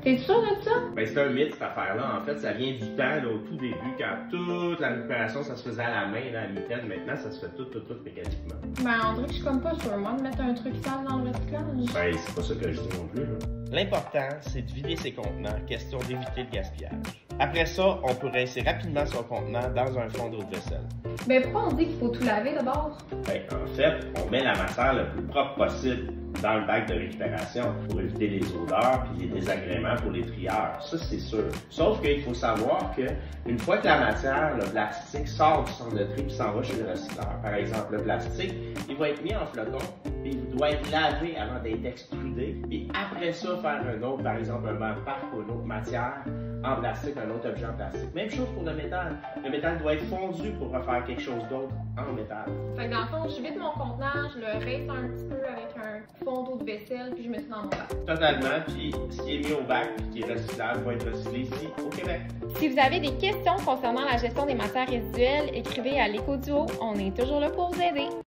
T'es sûr de ça? Ben, c'est un mythe, cette affaire-là. En fait, ça vient du temps, là, au tout début, quand toute la récupération, ça se faisait à la main, là, à mitaine. Maintenant, ça se fait tout mécaniquement. Ben, on dirait que je suis comme pas sûre, moi, de mettre un truc sale dans le recyclage. Ben, c'est pas ça que je dis non plus, là. L'important, c'est de vider ses contenants, question d'éviter le gaspillage. Après ça, on peut rincer rapidement son contenant dans un fond d'eau de vaisselle. Ben, pourquoi on dit qu'il faut tout laver d'abord? Ben, en fait, on met la matière le plus propre possible dans le bac de récupération pour éviter les odeurs et les désagréments pour les trieurs. Ça, c'est sûr. Sauf qu'il faut savoir que une fois que la matière, le plastique, sort du centre de tri et s'en va chez le recycleur, par exemple, le plastique, il va être mis en flocon et il doit être lavé avant d'être extrudé. Et après ça, faire un autre, par exemple, un parc ou une autre matière en plastique, un autre objet en plastique. Même chose pour le métal. Le métal doit être fondu pour refaire quelque chose d'autre en métal. Fait que dans le fond, je vide mon contenant, je le rince un petit peu avec un fond d'eau de vaisselle, puis je mets ça dans mon bac. Totalement. Puis ce qui est mis au bac et qui est recyclable va être recyclé ici au Québec. Si vous avez des questions concernant la gestion des matières résiduelles, écrivez à l'Éco-Duo. On est toujours là pour vous aider.